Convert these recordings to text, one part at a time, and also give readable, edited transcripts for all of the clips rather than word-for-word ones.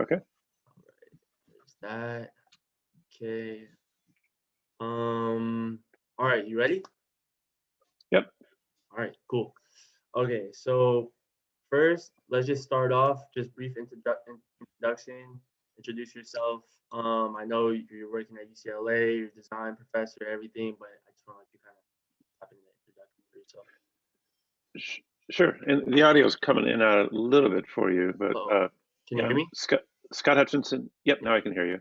Okay. There's that. Okay. All right, you ready? Yep. All right, cool. Okay, so first, let's just start off, just brief introduction. Introduce yourself. I know you're working at UCLA, you're a design professor, everything, but I just want to let you kind of tap into the introduction for yourself. Sh- Sure. And the audio is coming in and out a little bit for you, but Oh, can you yeah, hear I'm me? Scott Hutchinson. Yep, now I can hear you.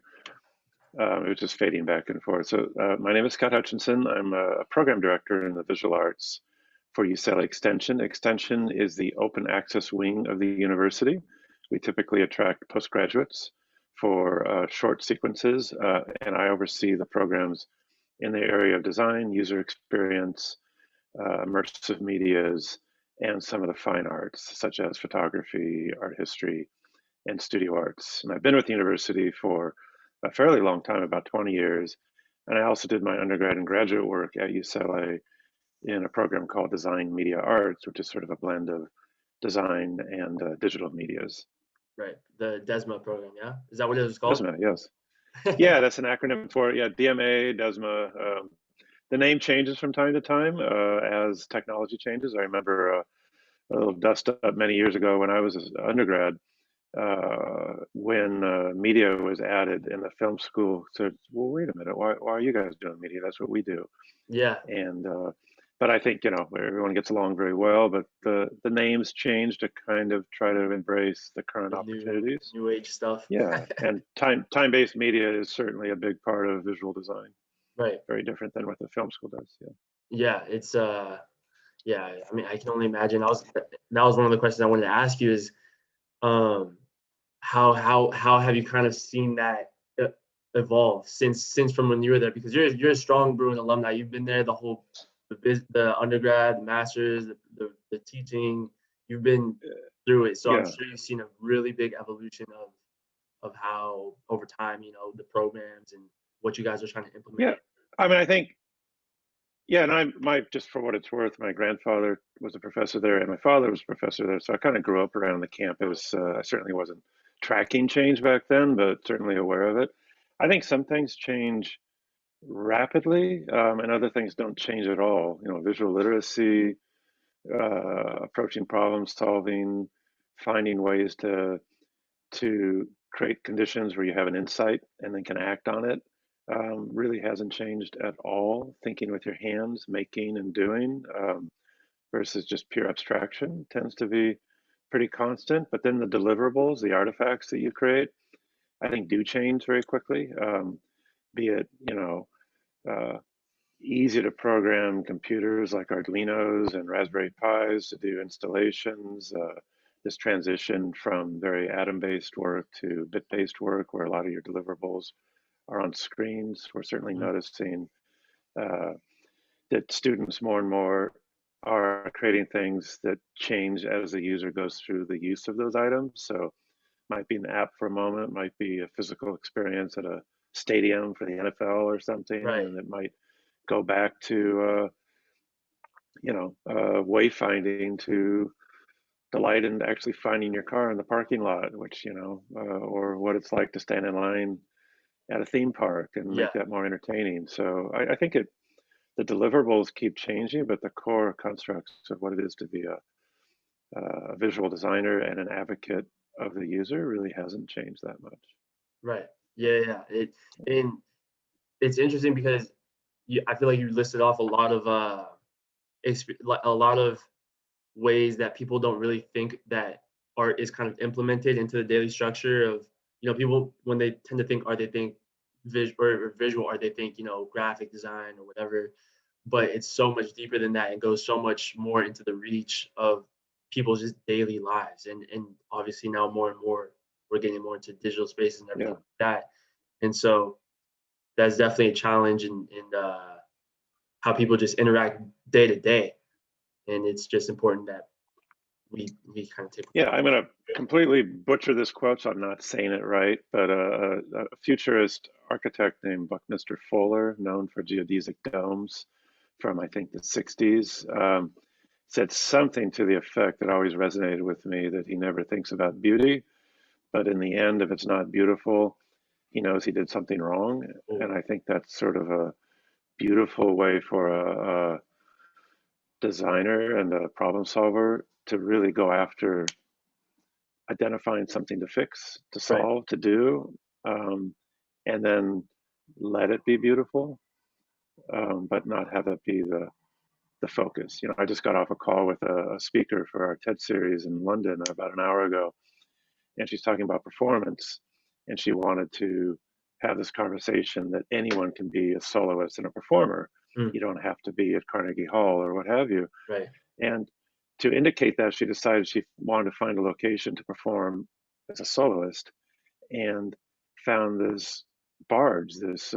It was just fading back and forth. So my name is Scott Hutchinson. I'm a program director in the visual arts for UCLA Extension. Extension is the open access wing of the university. We typically attract postgraduates for short sequences, and I oversee the programs in the area of design, user experience, immersive medias, and some of the fine arts, such as photography, art history, and studio arts. And I've been with the university for a fairly long time, about 20 years. And I also did my undergrad and graduate work at UCLA in a program called Design Media Arts, which is sort of a blend of design and digital medias. Right, the DESMA program, yeah? Is that what it was called? DESMA, yes. Yeah, that's an acronym for it. Yeah, DMA, DESMA. The name changes from time to time as technology changes. I remember a little dust up many years ago when I was an undergrad when media was added in the film school. Said, well, wait a minute, why are you guys doing media? That's what we do. Yeah, And but I think everyone gets along very well. But the names change to kind of try to embrace the current the opportunities. new age stuff. Yeah, and time-based media is certainly a big part of visual design. Right. Very different than what the film school does. Yeah. Yeah, it's yeah, I mean, I can only imagine. That was one of the questions I wanted to ask you is um how have you kind of seen that evolve since from when you were there, because you're a strong Bruin alumni. You've been there the whole the undergrad, the masters, the teaching. You've been through it, so I'm Yeah. sure you've seen a really big evolution of how over time, the programs and what you guys are trying to Yeah. implement. I mean, I think yeah, and just for what it's worth, my grandfather was a professor there, and my father was a professor there. So I kind of grew up around the campus. I certainly wasn't tracking change back then, but certainly aware of it. I think some things change rapidly, and other things don't change at all. Visual literacy, approaching problem solving, finding ways to create conditions where you have an insight and then can act on it really hasn't changed at all. Thinking with your hands, making and doing versus just pure abstraction tends to be pretty constant. But then the deliverables, the artifacts that you create, I think do change very quickly. Be it, uh, easy to program computers like Arduinos and Raspberry Pis to do installations. This transition from very atom-based work to bit-based work, where a lot of your deliverables are on screens. We're certainly Mhm. noticing uh, that students more and more are creating things that change as the user goes through the use of those items. So might be an app for a moment, might be a physical experience at a stadium for the NFL or something, Right. and it might go back to wayfinding to delight in actually finding your car in the parking lot, which or what it's like to stand in line at a theme park and Yeah. make that more entertaining. So I think the deliverables keep changing, but the core constructs of what it is to be a visual designer and an advocate of the user really hasn't changed that much. Right. Yeah. Yeah. And it's interesting because I feel like you listed off a lot of like a lot of ways that people don't really think that art is kind of implemented into the daily structure of, people when they tend to think art, they think or visual art, they think, graphic design or whatever. But it's so much deeper than that and goes so much more into the reach of people's just daily lives. And obviously now more and more we're getting more into digital spaces and everything Yeah. like that. And so that's definitely a challenge in how people just interact day to day. And it's just important that we kind of take Yeah, I'm going to responsibility. completely butcher this quote, so I'm not saying it right, but a futurist architect named Buckminster Fuller, known for geodesic domes from, I think, the 60s, said something to the effect that always resonated with me, that he never thinks about beauty, but in the end, if it's not beautiful, he knows he did something wrong. Oh, And I think that's sort of a beautiful way for a designer and a problem solver to really go after identifying something to fix, to right. solve, to do, um, and then let it be beautiful, but not have it be the focus. You know, I just got off a call with a speaker for our TED series in London about an hour ago, and she's talking about performance, and she wanted to have this conversation that anyone can be a soloist and a performer. Mm, You don't have to be at Carnegie Hall or what have you. right. And to indicate that, she decided she wanted to find a location to perform as a soloist, and found this barge, this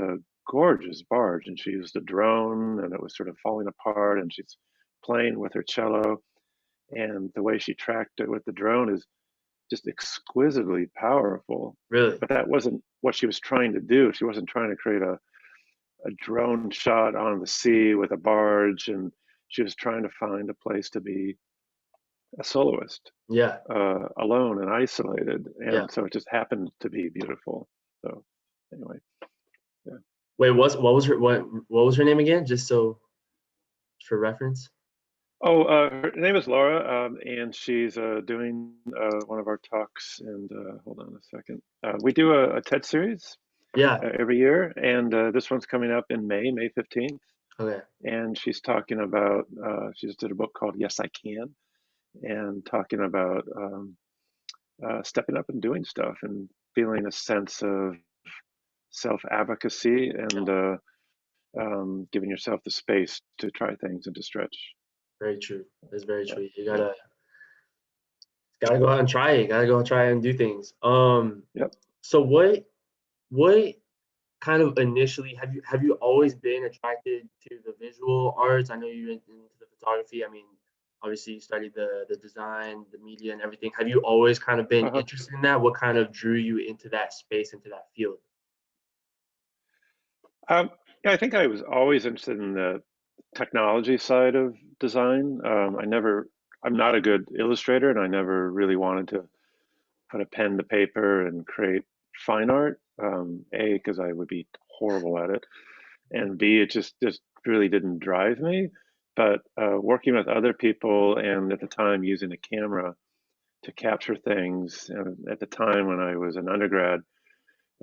gorgeous barge, and she used a drone, and it was sort of falling apart, and she's playing with her cello, and the way she tracked it with the drone is just exquisitely powerful. Really? But that wasn't what she was trying to do. She wasn't trying to create a drone shot on the sea with a barge, and she was trying to find a place to be a soloist, Yeah. alone and isolated, Yeah. and so it just happened to be beautiful. So anyway, yeah. Wait, what was her name again? Just so for reference. Oh, her name is Laura, and she's doing one of our talks. And hold on a second. We do a TED series Yeah. every year, and this one's coming up in May 15th. Okay. And she's talking about, she just did a book called Yes, I Can, and talking about stepping up and doing stuff and feeling a sense of self-advocacy and Yeah. giving yourself the space to try things and to stretch. Very true. That's very Yeah, true. You yeah, gotta go out and try it. Gotta go and try and do things. yep. So what kind of initially have you always been attracted to the visual arts? I know you're into the photography. I mean, obviously you studied the design, the media, and everything. Have you always kind of been Uh-huh. interested in that? What kind of drew you into that space, into that field? Um, yeah, I think I was always interested in the technology side of design. I'm not a good illustrator, and I never really wanted to put a pen to paper and create fine art. A, because I would be horrible at it, and B, it just really didn't drive me. But working with other people, and at the time using a camera to capture things, and at the time when I was an undergrad,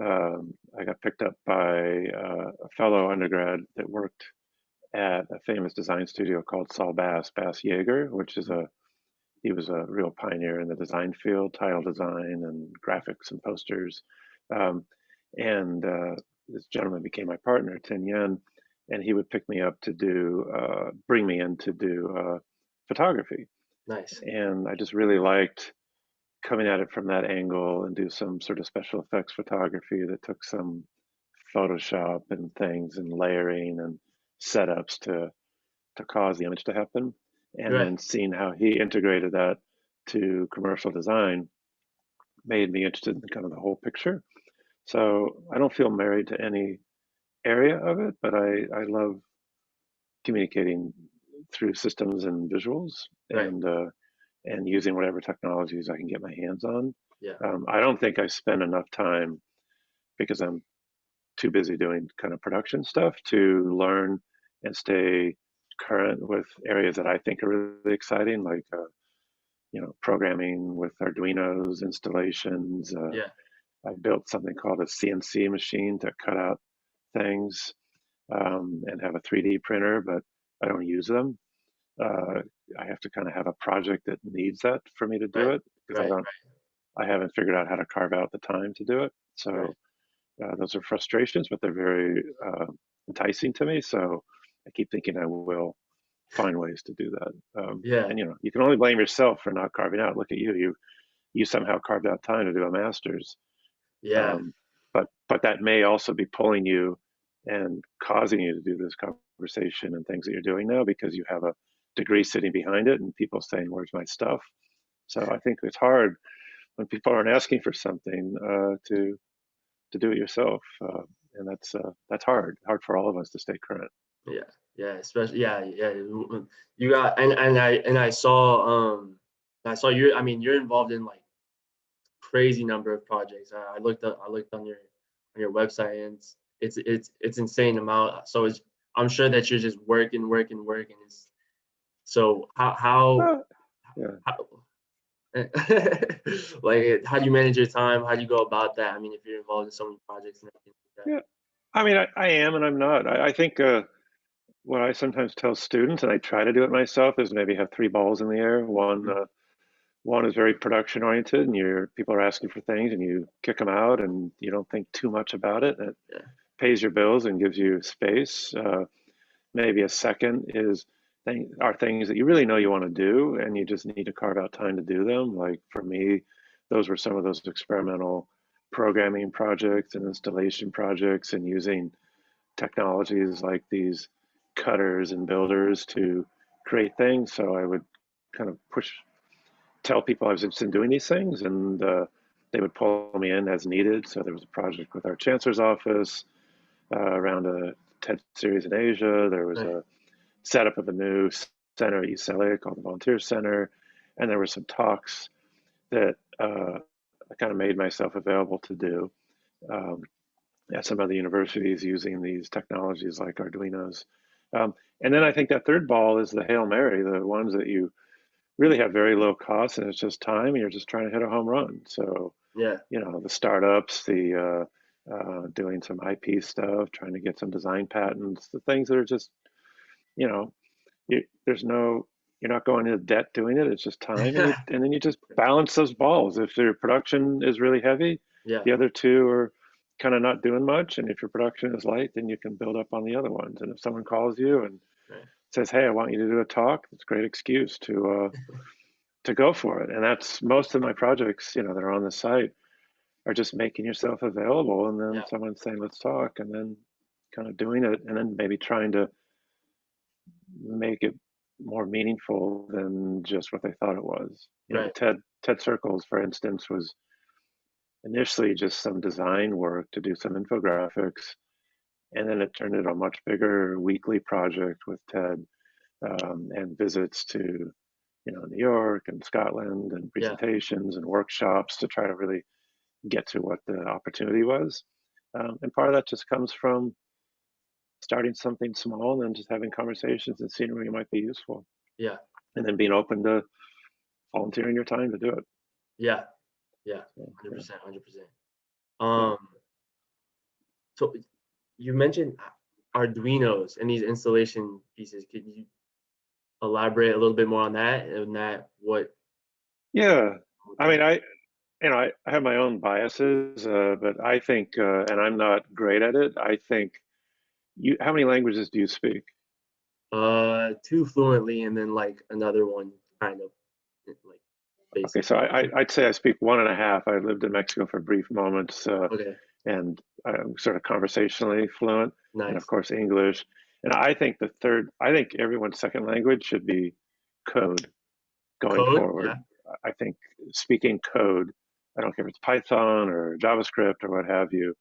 I got picked up by a fellow undergrad that worked at a famous design studio called Saul Bass Yeager, which is he was a real pioneer in the design field, tile design and graphics and posters. Um, and this gentleman became my partner, Tin Yen, and he would pick me up to bring me in to do photography. Nice. And I just really liked coming at it from that angle and do some sort of special effects photography that took some Photoshop and things and layering and setups to cause the image to happen. And Right. then seeing how he integrated that to commercial design made me interested in kind of the whole picture. So I don't feel married to any area of it, but I love communicating through systems and visuals, Right. and using whatever technologies I can get my hands on. Yeah. I don't think I spend enough time because I'm too busy doing kind of production stuff to learn and stay current with areas that I think are really exciting, like programming with Arduino's, installations. Yeah. I built something called a CNC machine to cut out things, and have a 3D printer, but I don't use them. Uh, I have to kind of have a project that needs that for me to do Right. it, because Right. I haven't figured out how to carve out the time to do it. Right. So those are frustrations, but they're very enticing to me. So I keep thinking I will find ways to do that. Yeah. And you can only blame yourself for not carving out. Look at you. You somehow carved out time to do a master's. Yeah. Um, but that may also be pulling you and causing you to do this conversation and things that you're doing now, because you have a degree sitting behind it and people saying, "Where's my stuff?" So I think it's hard when people aren't asking for something to do it yourself, and that's hard for all of us to stay current. Yeah. Yeah. Especially. Yeah. Yeah. You got and I saw I mean you're involved in like crazy number of projects. I looked on your website, and it's insane amount. So I'm sure that you're just working, working, working. So Well, yeah. how like how do you manage your time? How do you go about that? I mean, if you're involved in so many projects and everything like Yeah. I mean, I am and I'm not. I think what I sometimes tell students, and I try to do it myself, is maybe have three balls in the air. that. One is very production oriented, and people are asking for things, and you kick them out, and you don't think too much about it. It Yeah, pays your bills and gives you space. Maybe a second is are things that you really know you want to do, and you just need to carve out time to do them. Like for me, those were some of those experimental programming projects and installation projects, and using technologies like these cutters and builders to create things. So I would kind of tell people I was interested in doing these things, and they would pull me in as needed. So there was a project with our chancellor's office around a TED series in Asia. There was right. a setup of a new center at UCLA called the Volunteer Center, and there were some talks that I kind of made myself available to do um, at some other universities using these technologies like Arduinos. And then I think that third ball is the Hail Mary, the ones that you really have very low cost and it's just time and you're just trying to hit a home run. So, Yeah, the startups, the doing some IP stuff, trying to get some design patents, the things that are just, you know, there's no, you're not going into debt doing it. It's just time, and then you just balance those balls. If your production is really heavy, yeah, the other two are kind of not doing much, and if your production is light, then you can build up on the other ones. And if someone calls you and right. says, "Hey, I want you to do a talk," it's a great excuse to go for it. And that's most of my projects, that are on the site are just making yourself available, and then Yeah, someone saying, "Let's talk," and then kind of doing it, and then maybe trying to make it more meaningful than just what they thought it was. The right. TED Circles, for instance, was initially just some design work to do some infographics, and then it turned into a much bigger weekly project with TED and visits to New York and Scotland and Yeah, presentations and workshops to try to really get to what the opportunity was. And part of that just comes from starting something small and then just having conversations and seeing where you might be useful, yeah, and then being open to volunteering your time to do it. yeah, yeah. So, yeah, 100%, 100%. yeah, Um, so you mentioned Arduinos and these installation pieces. Could you elaborate a little bit more on that? And that what? yeah. I mean, I have my own biases, but I think, and I'm not great at it. I think how many languages do you speak? Two fluently, and then like another one, kind of like Okay, basic. so I'd say I speak one and a half. I lived in Mexico for brief moments, Okay, and I'm sort of conversationally fluent, and of nice. course English. And I think everyone's second language should be code going Code, yeah, forward. I think speaking code, I don't care if it's Python or JavaScript or what have you,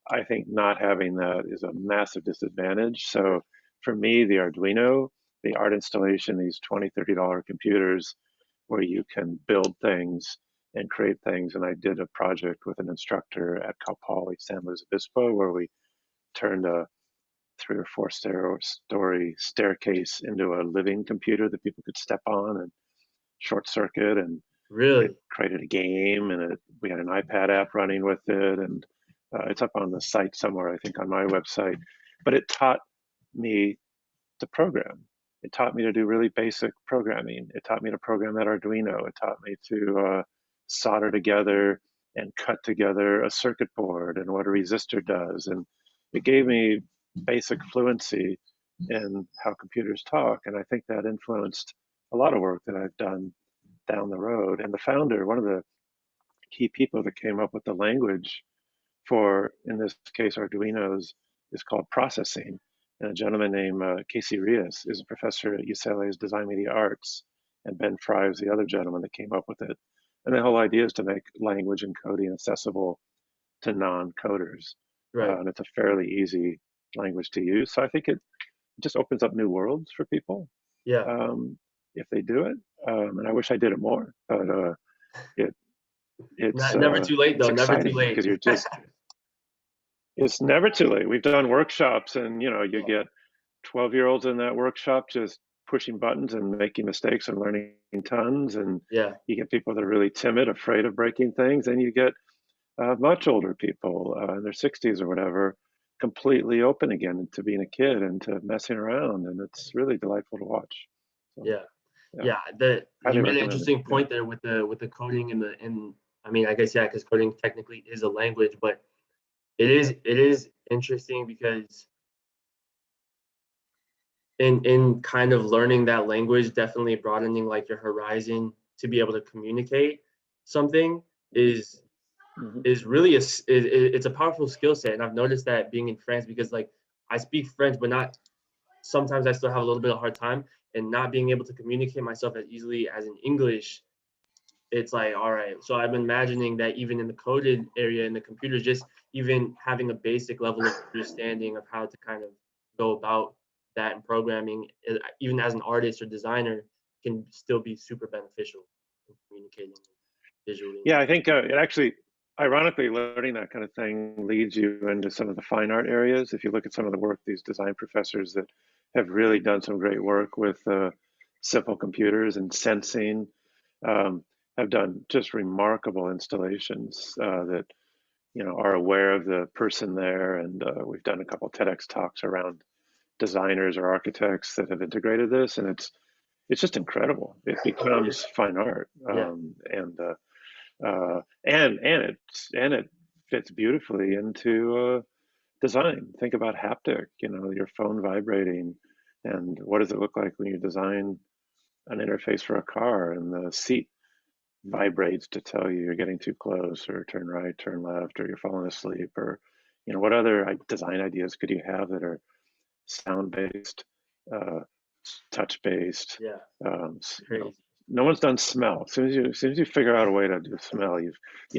I think not having that is a massive disadvantage. So for me, the Arduino, the art installation, these $20, $30 computers where you can build things and create things. And I did a project with an instructor at Cal Poly San Luis Obispo where we turned a 3 or 4 story staircase into a living computer that people could step on and short circuit, and it really. created a game, and we had an iPad app running with it, and it's up on the site somewhere, I think on my website. But it taught me to program. It taught me to do really basic programming. It taught me to program that Arduino. It taught me to solder together and cut together a circuit board and what a resistor does. And it gave me basic fluency in how computers talk. And I think that influenced a lot of work that I've done down the road. And the founder, one of the key people that came up with the language for, in this case, Arduinos, is called processing. And a gentleman named Casey Rios is a professor at UCLA's Design Media Arts, and Ben Fry is the other gentleman that came up with it. And the whole idea is to make language and coding accessible to non-coders, Right. and it's a fairly easy language to use. So I think it just opens up new worlds for people Yeah. if they do it. And I wish I did it more, but it it's Never too late it's though. Never too exciting late. because you're just it's never too late. We've done workshops, and you Yeah. get 12-year-olds in that workshop just pushing buttons and making mistakes and learning tons, and Yeah. you get people that are really timid, afraid of breaking things, and you get much older people in their 60s or whatever, completely open again to being a kid and to messing around, and it's really delightful to watch. So Yeah. yeah, Yeah. The highly you made an recommend it. interesting Yeah. point there with the coding and I mean, I guess yeah, because coding technically is a language, but it is interesting because in kind of learning that language, definitely broadening like your horizon to be able to communicate something is Hmm. is really it's a powerful skill set. And I've noticed that being in France because like I speak French, but not sometimes I still have a little bit of a hard time and not being able to communicate myself as easily as in English. It's like, all right. So I'm imagining that even in the coded area in the computers, just even having a basic level of understanding of how to kind of go about that in programming, even as an artist or designer, can still be super beneficial in communicating visually. Yeah, I think it actually, ironically, learning that kind of thing leads you into some of the fine art areas. If you look at some of the work, these design professors that have really done some great work with simple computers and sensing um, have done just remarkable installations that are aware of the person there. And we've done a couple of TEDx talks around designers or architects that have integrated this, and it's just incredible. It becomes fine art, Yeah. and it fits beautifully into design. Think about haptic, your phone vibrating, and what does it look like when you design an interface for a car and the seat vibrates to tell you you're getting too close, or turn right, turn left, or you're falling asleep, or what other design ideas could you have that are sound based, uh, touch based. Yeah. Um, Crazy. no one's done smell. As soon as you figure out a way to do smell, you've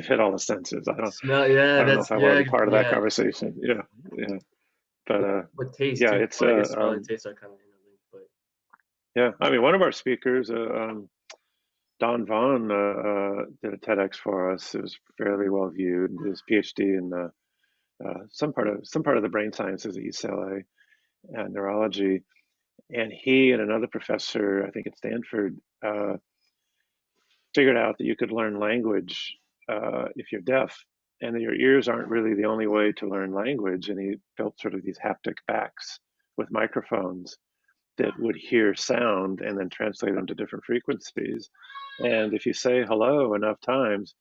hit all the senses. I don't Smell. I Yeah. don't know That's if I want to yeah. be part of that Yeah. conversation. Yeah, yeah. But But taste yeah, too. it's Well, I guess smell and taste are kind of interlinked, but yeah. I mean, one of our speakers, Don Vaughn, did a TEDx for us. It was fairly well viewed. His PhD in some part of the brain sciences at UCLA and neurology. And he and another professor, I think at Stanford, figured out that you could learn language if you're deaf, and that your ears aren't really the only way to learn language. And he built sort of these haptic backs with microphones that would hear sound and then translate them to different frequencies. And if you say hello enough times,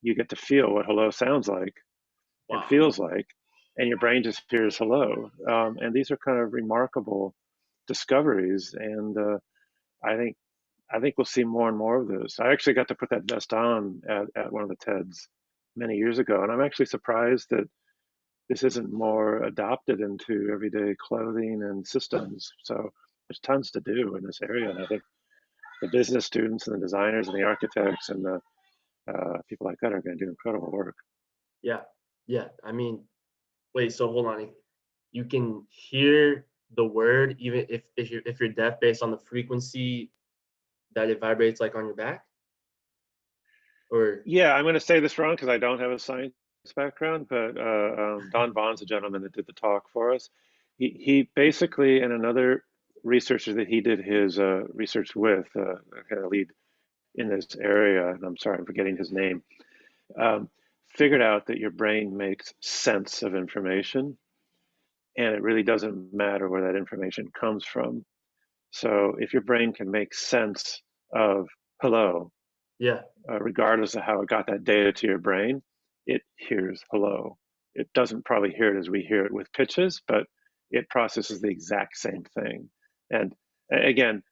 you get to feel what hello sounds like and wow. feels like, and your brain just hears hello. And these are kind of remarkable discoveries, and I think I think we'll see more and more of this. I actually got to put that vest on at one of the TEDs many years ago, and I'm actually surprised that this isn't more adopted into everyday clothing and systems. So there's tons to do in this area, and I think the business students and the designers and the architects and the people like that are going to do incredible work. Yeah. Yeah. I mean, wait. So hold on. You can hear the word even if you're deaf based on the frequency that it vibrates like on your back or Yeah, I'm going to say this wrong because I don't have a science background, but Don Vaughn's a gentleman that did the talk for us. He basically, and another researcher that he did his research with, kind of lead in this area, and I'm sorry, I'm forgetting his name, um, figured out that your brain makes sense of information, and it really doesn't matter where that information comes from. So if your brain can make sense of hello, yeah. regardless of how it got that data to your brain, it hears hello. It doesn't probably hear it as we hear it with pitches, but it processes the exact same thing. And again,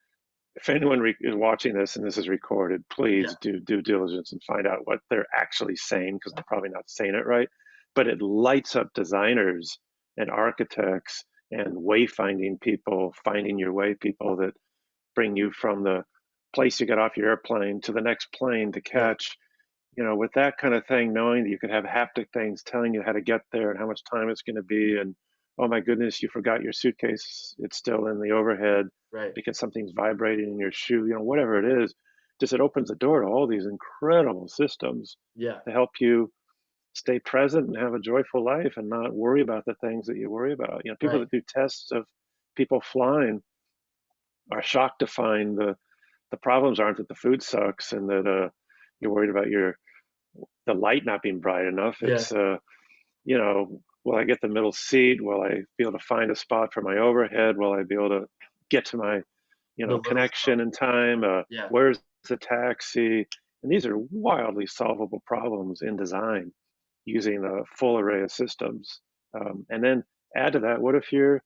if anyone is watching this and this is recorded, Yeah. please do due diligence and find out what they're actually saying, because they're probably not saying it right. But it lights up designers and architects and wayfinding people, finding your way people that bring you from the place you get off your airplane to the next plane to Yeah. catch. With that kind of thing, knowing that you could have haptic things telling you how to get there and how much time it's going to be, and oh my goodness, you forgot your suitcase, it's still in the overhead Right. because something's vibrating in your shoe, whatever it is, just it opens the door to all these incredible systems Yeah. to help you stay present and have a joyful life and not worry about the things that you worry about. You know, people Right. that do tests of people flying are shocked to find the problems aren't that the food sucks and that you're worried about your the light not being bright enough. Yeah. It's you know, will I get the middle seat? Will I be able to find a spot for my overhead? Will I be able to get to my, you The know, little stuff. connection in time? Yeah. Where's the taxi? And these are wildly solvable problems in design using a full array of systems. And then add to that, what if you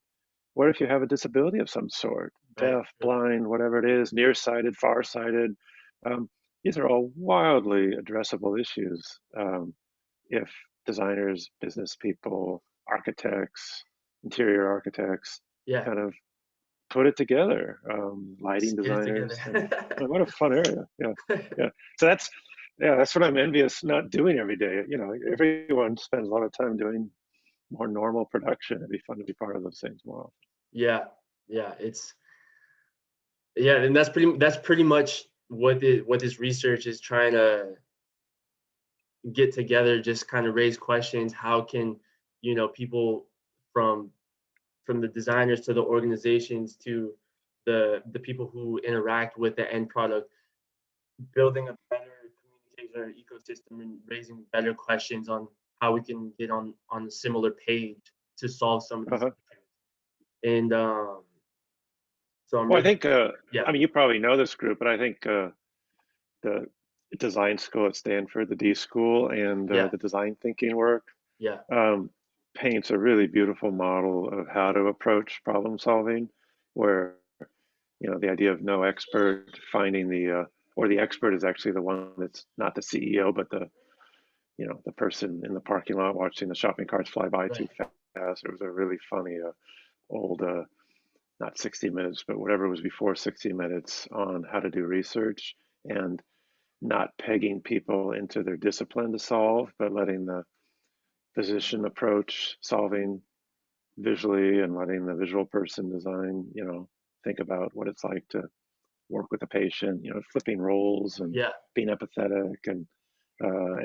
have a disability of some sort, Right. deaf, blind, whatever it is, nearsighted, farsighted? Um, these are all wildly addressable issues if designers, business people, architects, interior architects Yeah. kind of put it together. Lighting Just get it together. designers, and what a fun area! Yeah, yeah. So that's what I'm envious not doing every day. You know, everyone spends a lot of time doing more normal production. It'd be fun to be part of those things more often. Yeah. Yeah. And that's pretty much what this research is trying to get together, just kind of raise questions. How can, people from from the designers to the organizations to the people who interact with the end product, building a better communication or ecosystem and raising better questions on how we can get on a similar page to solve some of these Uh-huh. issues. And so I'm Well, I really, think yeah, I mean you probably know this group, but I think the design school at Stanford, the D school, and yeah, the design thinking work yeah, um, paints a really beautiful model of how to approach problem solving, where you know the idea of no expert finding the or the expert is actually the one that's not the CEO, but the you know the person in the parking lot watching the shopping carts fly by too right, fast. It was a really funny old not 60 Minutes, but whatever was before 60 Minutes on how to do research and not pegging people into their discipline to solve, but letting the physician approach solving visually and letting the visual person design, you know, think about what it's like to work with a patient, you know, flipping roles and yeah, being empathetic and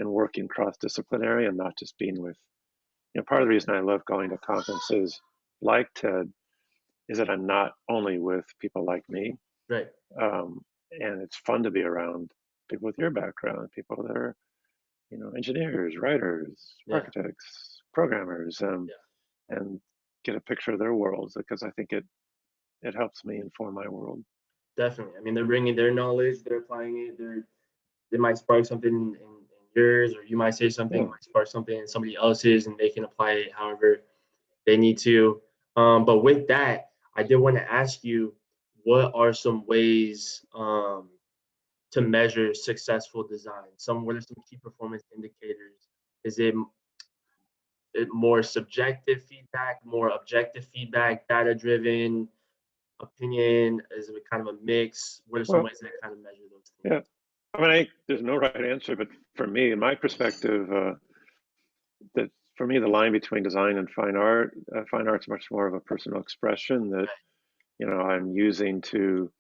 working cross disciplinary and not just being with, you know, part of the reason I love going to conferences like TED is that I'm not only with people like me, right, um, and it's fun to be around people with your background, people that are, you know, engineers, writers, yeah, architects, programmers, yeah, and get a picture of their worlds because I think it helps me inform my world. definitely. I mean, they're bringing their knowledge, they're applying it, they might spark something in yours, or you might say something, Yeah. might spark something in somebody else's, and they can apply it however they need to. But with that, I did want to ask you, what are some ways to measure successful design? What are some key performance indicators? Is it more subjective feedback, more objective feedback, data driven, opinion? Is it kind of a mix? What are some Well, ways to kind of measure those things? yeah. I mean, there's no right answer, but for me, in my perspective, that for me, the line between design and fine art's much more of a personal expression that you know I'm using to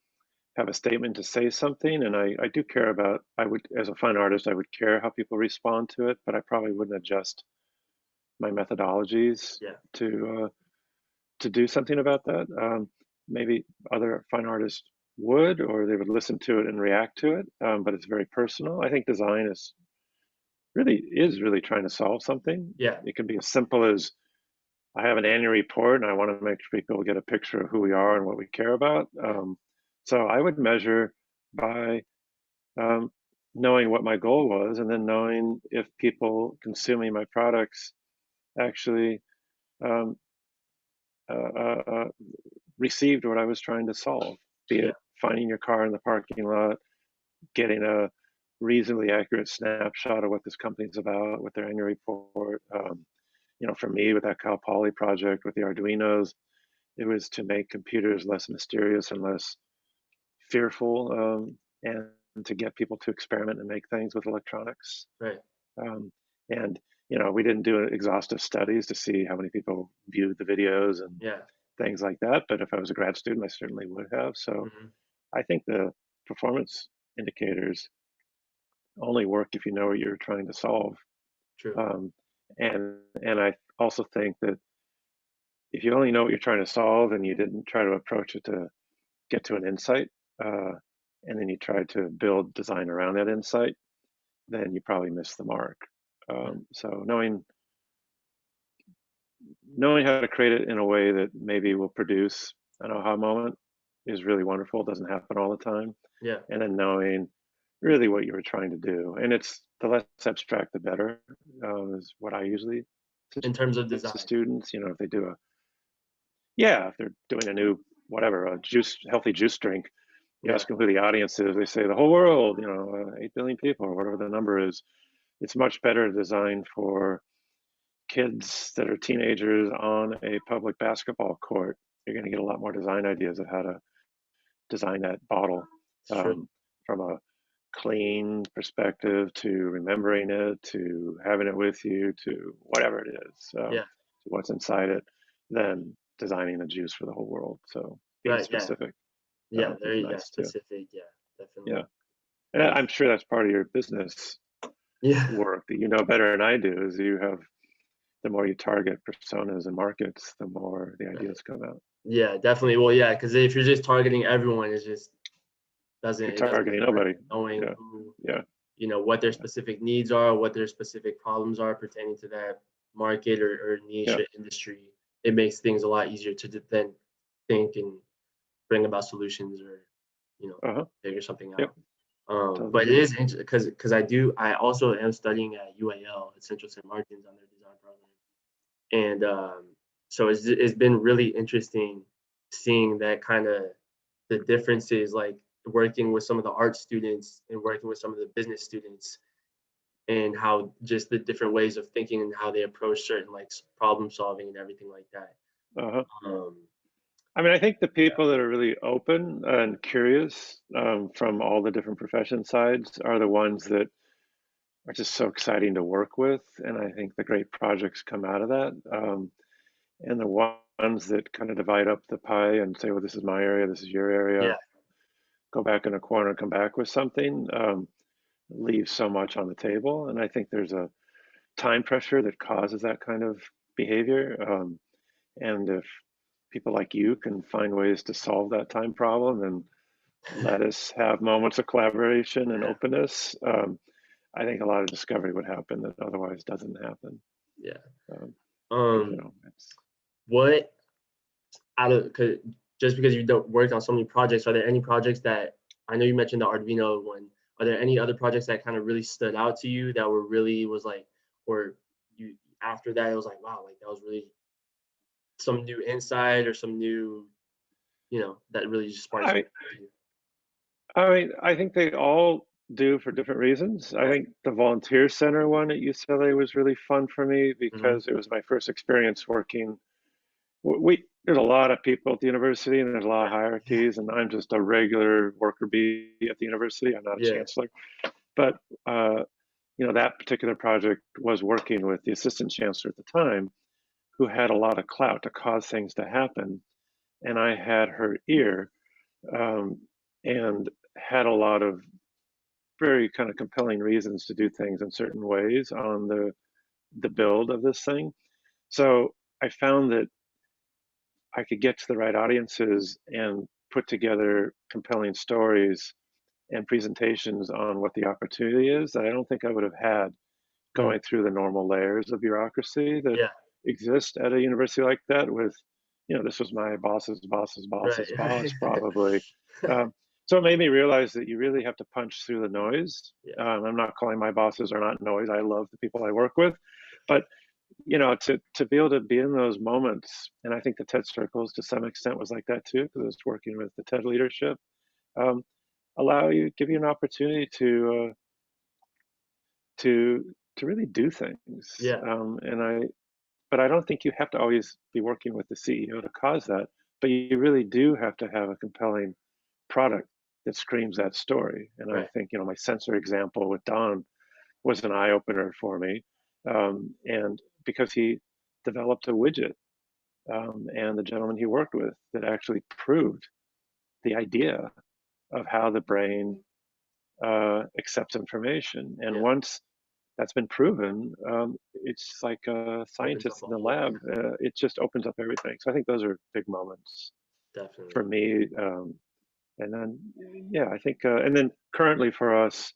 have a statement to say something, and I do care about. I would, as a fine artist, I would care how people respond to it, but I probably wouldn't adjust my methodologies Yeah, to do something about that. Maybe other fine artists would, or they would listen to it and react to it. But it's very personal. I think design is really trying to solve something. yeah, It can be as simple as I have an annual report and I want to make sure people get a picture of who we are and what we care about. yeah, So I would measure by um, knowing what my goal was and then knowing if people consuming my products actually um, uh, uh, received what I was trying to solve, be yeah, it finding your car in the parking lot, getting a reasonably accurate snapshot of what this company's about with their annual report. You know, for me, with that Cal Poly project with the Arduinos, it was to make computers less mysterious and less fearful, and to get people to experiment and make things with electronics. right, Um, and you know, we didn't do exhaustive studies to see how many people viewed the videos and yeah, things like that. But if I was a grad student, I certainly would have. So hmm, I think the performance indicators only work if you know what you're trying to solve. True. And I also think that if you only know what you're trying to solve and you didn't try to approach it to get to an insight, uh, and then you try to build design around that insight, then you probably miss the mark. Yeah. So knowing how to create it in a way that maybe will produce an aha moment is really wonderful. It doesn't happen all the time. Yeah. And then knowing really what you were trying to do, and it's the less abstract the better, is what I usually In terms of suggest to design. students. If they do if they're doing a new whatever a healthy juice drink, you Yeah. ask them who the audience is, they say the whole world, 8 billion people or whatever the number is. It's much better to design for kids that are teenagers on a public basketball court. You're going to get a lot more design ideas of how to design that bottle, It's true. from a clean perspective to remembering it to having it with you to whatever it is, Yeah. to what's inside it, than designing a juice for the whole world. So being Right. Yeah. specific Yeah. is Very, yeah, nice too. specific. Yeah. Definitely. Yeah. And I'm sure that's part of your business Yeah. work that you know better than I do, is you have the more you target personas and markets, the more the Right. ideas come out. Yeah, definitely. Well, yeah, because if you're just targeting everyone, You're it doesn't targeting work. nobody. Knowing Yeah, who, yeah, what their yeah, specific needs are, what their specific problems are pertaining to that market or niche yeah. or industry, it makes things a lot easier to then think and bring about solutions or, Uh-huh. figure something Yep, out. totally But it agree. is interesting because I also am studying at UAL at Central St. Martin's on their design program, and so it's been really interesting seeing that kind of the differences, like working with some of the art students and working with some of the business students, and how just the different ways of thinking and how they approach certain like problem solving and everything like that. Uh-huh. Um, I mean, I think the yeah, people that are really open and curious, from all the different profession sides, are the ones that are just so exciting to work with. And I think the great projects come out of that. And the ones that kind of divide up the pie and say, well, this is my area, this is your area, yeah, go back in a corner and come back with something, leaves so much on the table. And I think there's a time pressure that causes that kind of behavior. And if people like you can find ways to solve that time problem and let us have moments of collaboration and yeah, openness, I think a lot of discovery would happen that otherwise doesn't happen. yeah. Um, Um, it's what out of cause just because you don't worked on so many projects, are there any projects that I know you mentioned the Arduino one? Are there any other projects that kind of really stood out to you that were really was like, or you after that it was like, wow, like that was really some new insight or some new, that really just sparked I something with you. I mean, I think they all do for different reasons. I Yeah. think the volunteer center one at UCLA was really fun for me Hmm. because it was my first experience working. We There's a lot of people at the university and there's a lot of Yeah. hierarchies, and I'm just a regular worker bee at the university. I'm not a Yeah. chancellor, but that particular project was working with the assistant chancellor at the time, who had a lot of clout to cause things to happen, and I had her ear, um, and had a lot of very kind of compelling reasons to do things in certain ways on the build of this thing. So I found that I could get to the right audiences and put together compelling stories and presentations on what the opportunity is that I don't think I would have had Mm. going through the normal layers of bureaucracy that Yeah. exist at a university like that. With, this was my boss's boss's Right. boss's boss, Right. probably. Um, so it made me realize that you really have to punch through the noise. Yeah. I'm not calling my bosses are not noise. I love the people I work with, but to be able to be in those moments, and I think the TED Circles to some extent was like that too, because it's working with the TED leadership, um, give you an opportunity to really do things. Yeah. But I don't think you have to always be working with the CEO to cause that. But you really do have to have a compelling product that screams that story. And I Right. think my sensor example with Don was an eye opener for me, and because he developed a widget, and the gentleman he worked with, that actually proved the idea of how the brain accepts information. And Yeah. once that's been proven, it's like Opens up scientists a in the whole, lab. It just opens up everything. So I think those are big moments for definitely. me. And then, yeah, I think, and then currently for us,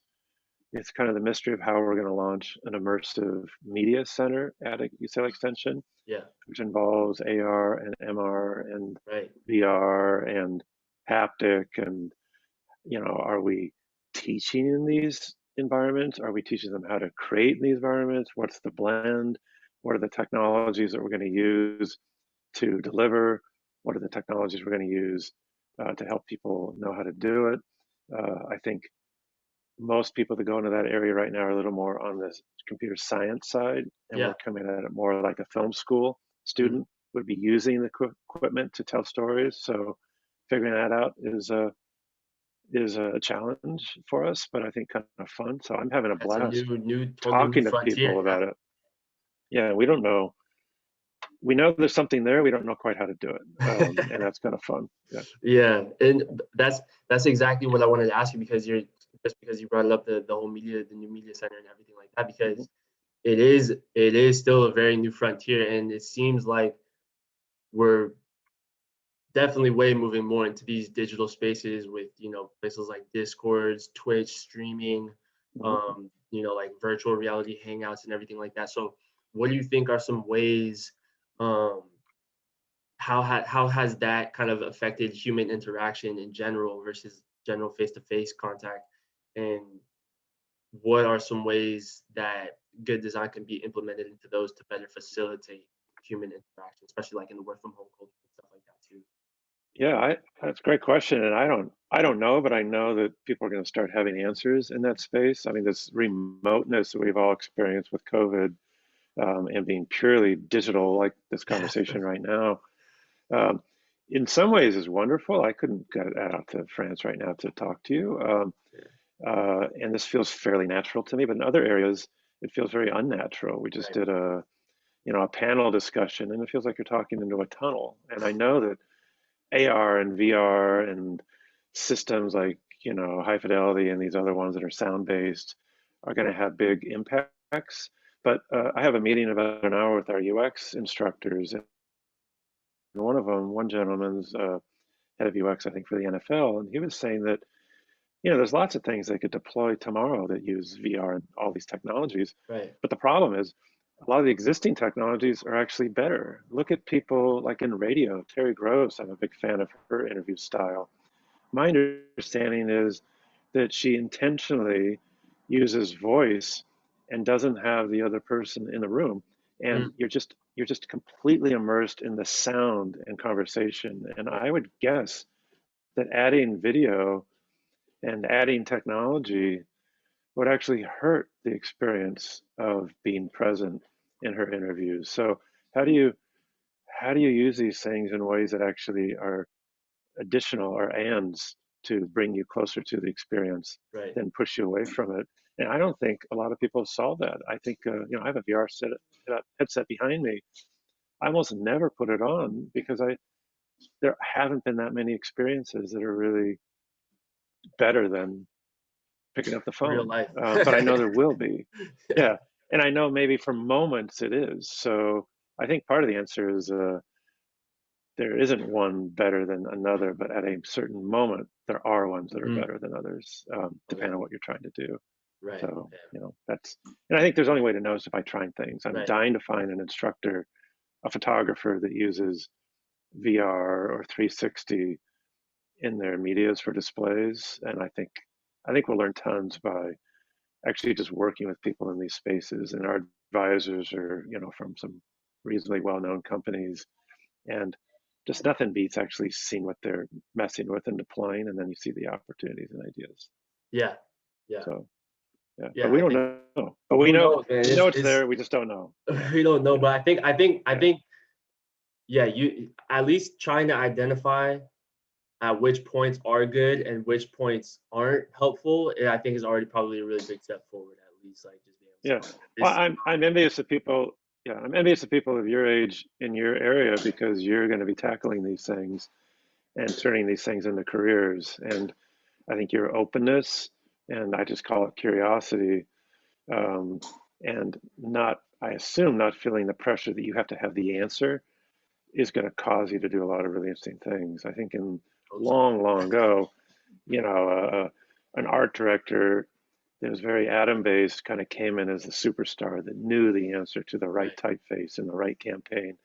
it's kind of the mystery of how we're going to launch an immersive media center at a UCLA Extension, Yeah. which involves AR and MR and Right. VR and haptic. And, are we teaching in these environments? Are we teaching them how to create in these environments? What's the blend? What are the technologies that we're going to use to deliver? What are the technologies we're going to use to help people know how to do it? I think most people that go into that area right now are a little more on the computer science side, and we're Yeah. coming at it more like a film school Mhm. student would be using the equipment to tell stories. So figuring that out is a challenge for us, but I think kind of fun. So I'm having a That's a blast totally new talking to people frontier. Yeah. about it. Yeah, we don't know. We know there's something there. We don't know quite how to do it, and that's kind of fun. Yeah. Yeah, and that's exactly what I wanted to ask you because you're just because you brought up the whole media, the new media center and everything like that, Mhm. because it is still a very new frontier, and it seems like we're definitely way moving more into these digital spaces with places like Discords, Twitch, streaming, Mhm. like virtual reality hangouts and everything like that. So, what do you think are some ways? Um, how has that kind of affected human interaction in general versus general face-to-face contact? And what are some ways that good design can be implemented into those to better facilitate human interaction, especially like in the work from home culture and stuff like that too? Yeah, that's a great question, and I don't know, but I know that people are going to start having answers in that space. I mean, this remoteness that we've all experienced with COVID, and being purely digital, like this Yeah. conversation right now, um, in some ways is wonderful. I couldn't get out to France right now to talk to you, Yeah. and this feels fairly natural to me. But in other areas, it feels very unnatural. We just Right. did a panel discussion, and it feels like you're talking into a tunnel. And I know that AR and VR and systems like, high fidelity and these other ones that are sound based are going to have big impacts. But I have a meeting in about an hour with our UX instructors, and one gentleman's head of UX, I think, for the NFL, and he was saying that, there's lots of things they could deploy tomorrow that use VR and all these technologies. Right. But the problem is, a lot of the existing technologies are actually better. Look at people like in radio, Terry Gross. I'm a big fan of her interview style. My understanding is that she intentionally uses voice and doesn't have the other person in the room, and Mm, you're just completely immersed in the sound and conversation. And yeah. I would guess that adding video and adding technology would actually hurt the experience of being present in her interviews. So how do you how do you use these things in ways that actually are additional or ands to bring you closer to the experience Right. than push you away from it? And I don't think a lot of people solve that. I think I have a headset behind me. I almost never put it on because I there haven't been that many experiences that are really better than picking up the Real phone. life. But I know there will be. Yeah. Yeah. And I know maybe for moments it is. So I think part of the answer is there isn't one better than another, but at a certain moment, there are ones that are Mm, better than others, okay. depending on what you're trying to do. Right. So, Yeah. and I think there's only way to know is by trying things. I'm Right. dying to find an instructor, a photographer that uses VR or 360 in their medias for displays. And I think we'll learn tons by actually just working with people in these spaces. And our advisors are, from some reasonably well-known companies, and just nothing beats actually seeing what they're messing with and deploying, and then you see the opportunities and ideas. Yeah. Yeah. So yeah, but Yeah. we I don't think know. But we who know knows, man? we It's know it's it's there. We just don't know. Yeah, we don't know, but I yeah, think yeah, you at least trying to identify at which points are good and which points aren't helpful, I think is already probably a really big step forward. At least like just being able to say, yeah. okay, Well, this is I'm envious of people. Yeah, I'm envious of people of your age in your area because you're going to be tackling these things and turning these things into careers. And I think your openness and I just call it curiosity, and not, I assume, not feeling the pressure that you have to have the answer is going to cause you to do a lot of really interesting things. I think in Hope so. long ago, an art director that was very atom based kind of came in as the superstar that knew the answer to the right Right. typeface and the right campaign.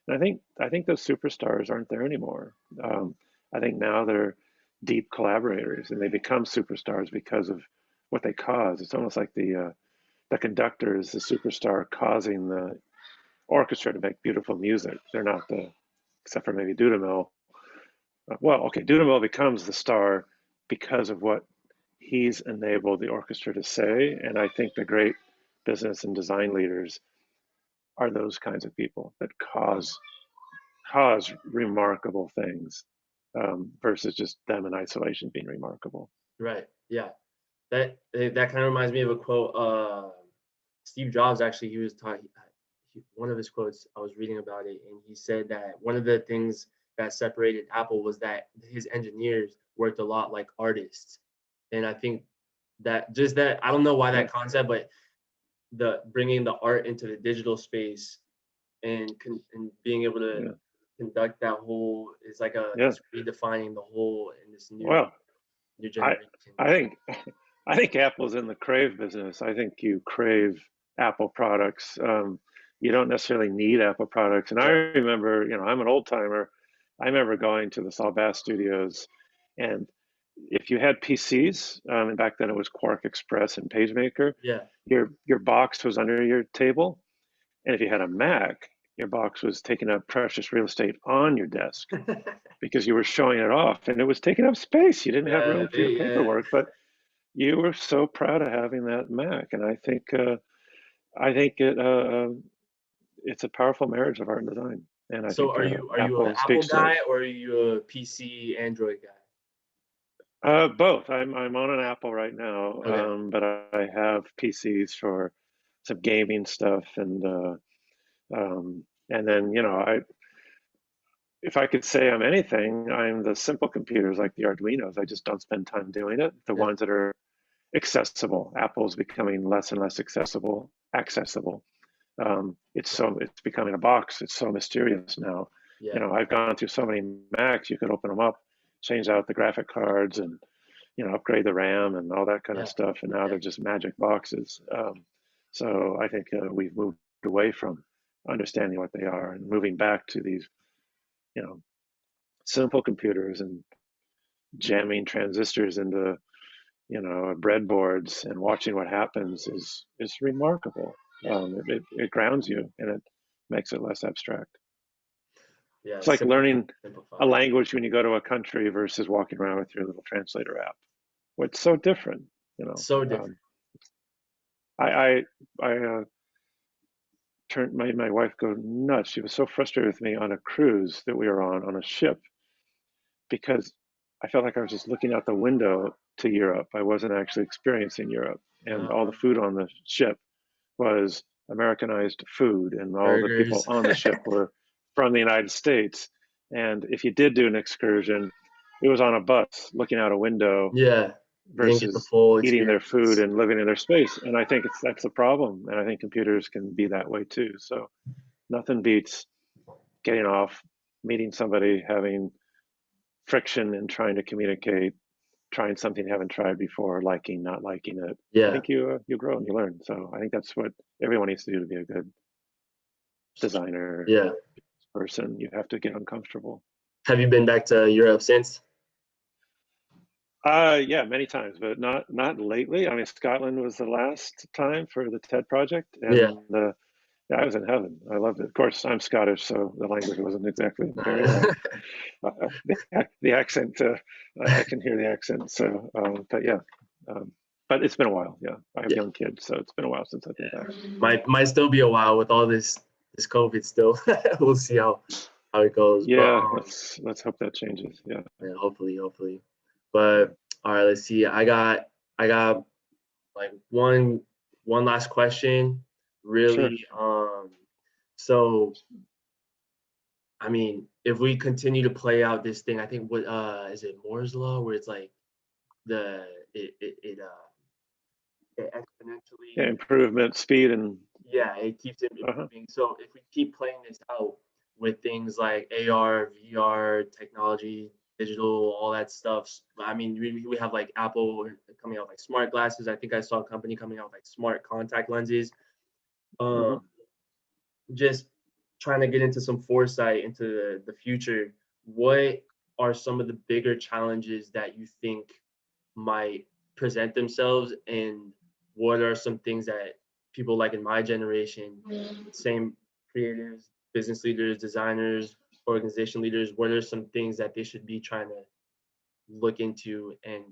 And I think those superstars aren't there anymore. I think now they're deep collaborators, and they become superstars because of what they cause. It's almost like the conductor is the superstar causing the orchestra to make beautiful music. They're not the, except for maybe Dudamel. Well, okay, Dudamel becomes the star because of what he's enabled the orchestra to say, and I think the great business and design leaders are those kinds of people that cause remarkable things, versus just them in isolation being remarkable. Right. Yeah. That kind of reminds me of a quote. Steve Jobs actually, he was talking. One of his quotes, I was reading about it, and he said that one of the things that separated Apple was that his engineers worked a lot like artists. And I think that just that, I don't know why Yeah, that concept, but the bringing the art into the digital space and being able to yeah, conduct that whole is like a yeah. just redefining the whole in this Well, new I generation. I think I think Apple's in the crave business. I think you crave Apple products. You don't necessarily need Apple products. And I Yeah. remember, I'm an old timer. I remember going to the Saul Bass Studios, and if you had PCs, and back then it was Quark Express and PageMaker, Yeah. your box was under your table, and if you had a Mac, your box was taking up precious real estate on your desk because you were showing it off, and it was taking up space. You didn't have Yeah, room for your yeah. paperwork, but you were so proud of having that Mac, and I think it's a powerful marriage of art and design, and I So think are you an Apple Apple speaks to it. guy or are you a PC Android guy? Both. I'm on an Apple right now, Okay. but I have PCs for some gaming stuff, and then I if I could say I'm anything, I'm the simple computers like the Arduinos. I just don't spend time doing it. The Yeah. ones that are accessible. Apple's becoming less and less accessible. It's becoming a box. It's so mysterious now. Yeah. I've gone through so many Macs. You could open them up, change out the graphic cards, and upgrade the RAM and all that kind of Yeah. stuff. And now Yeah. they're just magic boxes. So I think we've moved away from understanding what they are and moving back to these, you know, simple computers and jamming transistors into breadboards and watching what happens is remarkable. Yeah. It grounds you, and it makes it less abstract. Yeah. It's like learning a Simplify. language when you go to a country versus walking around with your little translator app. Well, it's so different, you know. So different. I turned my wife go nuts. She was so frustrated with me on a cruise that we were on a ship, because I felt like I was just looking out the window to Europe. I wasn't actually experiencing Europe, and all the Um, food on the ship was Americanized food, and all the people burgers. on the ship were from the United States. And if you did do an excursion, it was on a bus looking out a window Yeah. You didn't get the versus full eating their food experience. and living in their space. And I think that's a problem. And I think computers can be that way too. So nothing beats getting off, meeting somebody, having friction and trying to communicate, trying something you haven't tried before, liking, not liking it. I Yeah. think you grow and you learn. So I think that's what everyone needs to do to be a good designer Yeah. person. You have to get uncomfortable. Have you been back to Europe since? Yeah, many times, but not lately. I mean, Scotland was the last time for the TED project, Yeah. and yeah, I was in heaven. I loved it. Of course, I'm Scottish, so the language wasn't exactly very. The accent, I can hear the accent. So, but yeah, um, but it's been a while. Yeah, I have Yeah. young kids, so it's been a while since I've been back. Yeah. Might still be a while with all this COVID still. We'll see how it goes. But Yeah, let's hope that changes. Yeah, yeah, hopefully. yeah, But all right, let's see. I got like one last question, sure. really. So I mean, if we continue to play out this thing, I think what is it Moore's law, where it's like the it exponentially. Yeah, improvement, speed, and Yeah, it keeps it uh-huh. improving. So if we keep playing this out with things like AR, VR, technology, digital, all that stuff. I mean, we have like Apple coming out with like smart glasses. I think I saw a company coming out with like smart contact lenses. Mhm. Um, just trying to get into some foresight into the future. What are some of the bigger challenges that you think might present themselves, and what are some things that people like in my generation, same creatives, business leaders, designers, organization leaders, what are some things that they should be trying to look into and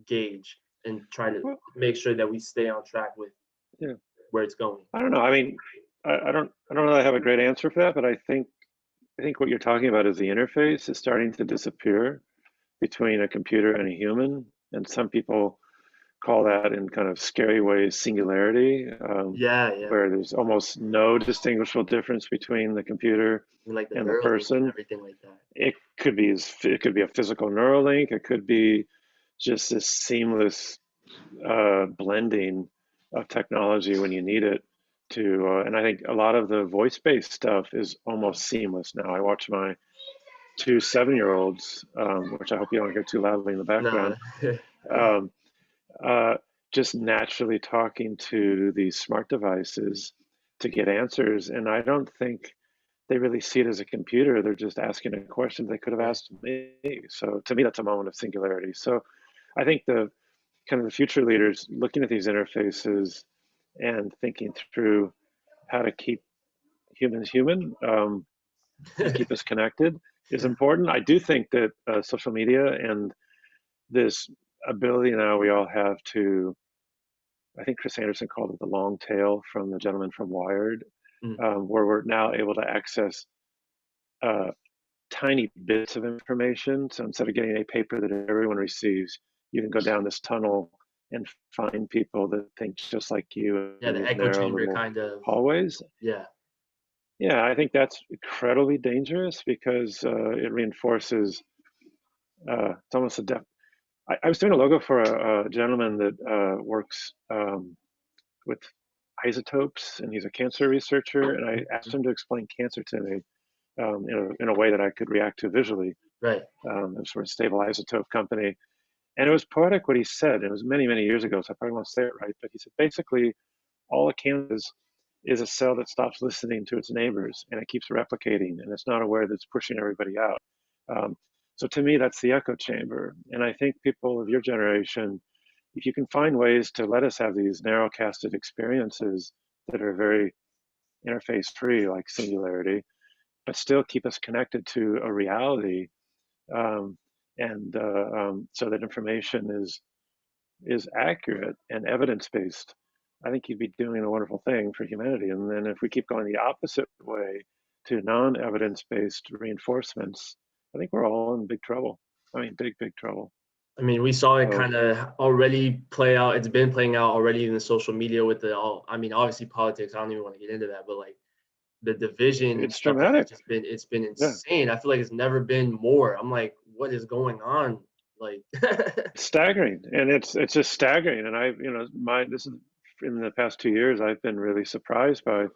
gauge and try to Well, make sure that we stay on track with yeah. where it's going? I don't know. I mean, I don't really have a great answer for that, but I think what you're talking about is the interface is starting to disappear between a computer and a human, and some people call that in kind of scary ways singularity, Yeah, yeah. where there's almost no distinguishable difference between the computer And like the and the Neuralink and person. everything like that. It could be a physical neural link. It could be just this seamless blending of technology when you need it to. And I think a lot of the voice-based stuff is almost seamless now. I watch my two 7-year-olds, which I hope you don't hear too loudly in the No. background, um, uh, just naturally talking to these smart devices to get answers. And I don't think they really see it as a computer. They're just asking a question they could have Right. asked me. So to me, that's a moment of singularity. So I think the kind of the future leaders looking at these interfaces and thinking through how to keep humans human, and keep us connected is Yeah. important. I do think that social media and this ability now we all have to, I think Chris Anderson called it the long tail from the gentleman from Wired, Mm. where we're now able to access uh, tiny bits of information. So instead of getting a paper that everyone receives, you can go down this tunnel and find people that think just like you Yeah, in the these echo narrow chamber little kind of. hallways. Yeah. Yeah, I think that's incredibly dangerous because it reinforces. It's almost a def. I was doing a logo for a gentleman that works with isotopes, and he's a cancer researcher. And I asked Mhm. him to explain cancer to me in a way that I could react to visually. Right. It was for a stable isotope company, and it was poetic what he said. It was many, many years ago, so I probably won't say it right. But he said basically all a cancer is a cell that stops listening to its neighbors and it keeps replicating and it's not aware that it's pushing everybody out. Um, so to me, that's the echo chamber. And I think people of your generation, if you can find ways to let us have these narrow-casted experiences that are very interface free, like singularity, but still keep us connected to a reality, um, and so that information is accurate and evidence-based, I think you'd be doing a wonderful thing for humanity. And then if we keep going the opposite way to non-evidence-based reinforcements, I think we're all in big trouble. I mean, big, big trouble. I mean, we saw it So kind of already play out. It's been playing out already in the social media with the all. I mean, obviously politics. I don't even want to get into that, but like the division and it's stuff has dramatic. just been. It's been Yeah, insane. I feel like it's never been more. I'm like, what is going on? Like, it's staggering, and it's just staggering. And my this is in the past 2 years, I've been really surprised by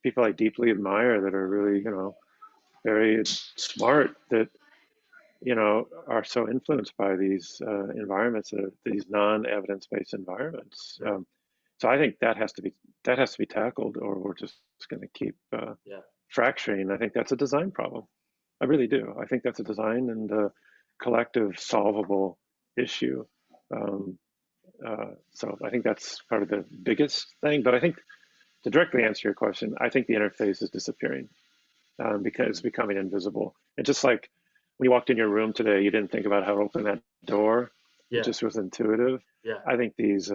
people I deeply admire that are really, very smart that are so influenced by these environments, these non-evidence-based environments. right. So I think that has to be tackled, or we're just going to keep Yeah. fracturing. I think that's a design problem. I really do. I think that's a design and a collective solvable issue. Um, so I think that's part of the biggest thing. But I think to directly answer your question, I think the interface is disappearing because it's Mm. becoming invisible. And just like when you walked in your room today, you didn't think about how to open that door. It Yeah. just was intuitive. Yeah. I think these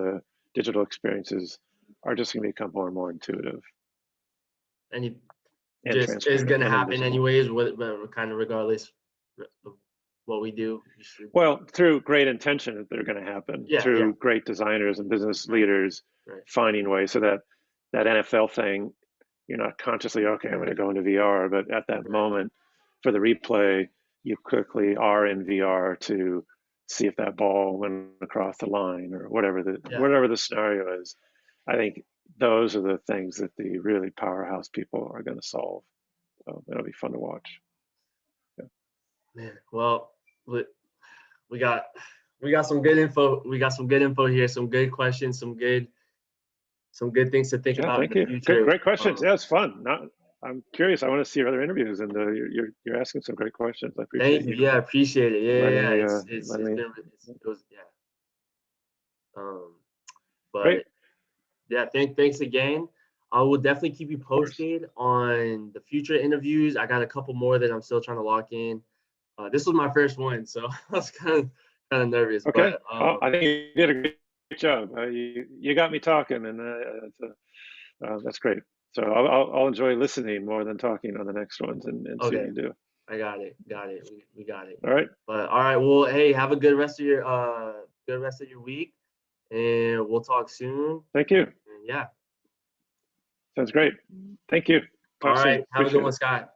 digital experiences are just going to become more and more intuitive And it and just is transparent gonna and happen invisible. anyways. Kind of regardless of what we do. You should. Well, through great intention, they're going to happen Yeah. Yeah. through great designers and business leaders Right. finding ways so that that NFL thing, you're not consciously, okay, I'm going to go into VR, but at that Right. moment for the replay, you quickly are in VR to see if that ball went across the line or whatever Yeah. whatever the scenario is. I think those are the things that the really powerhouse people are going to solve. So it'll be fun to watch. Yeah. Man, well, we got some good info. We got some good info here. Some good questions. Some good things to think Yeah, about in thank the you. Good, future. great questions. Yeah, it's fun. I'm curious. I want to see your other interviews, and you're asking some great questions. I appreciate Thank you. you Yeah, I appreciate it. Yeah, letting yeah. me It's letting me. been it was yeah. Um, Great, but yeah, thanks again. I will definitely keep you of course. posted on the future interviews. I got a couple more that I'm still trying to lock in. This was my first one, so I was kind of nervous, Okay. but Well, I think you did a great job. You got me talking, and that's great. So I'll enjoy listening more than talking on the next ones, and see what okay, you do. I got it, we got it. All right. But all right, well, hey, have a good rest of your week, and we'll talk soon. Thank you. And yeah, Sounds great. Thank you. all Talk soon. right, have a good Appreciate one, it. Scott.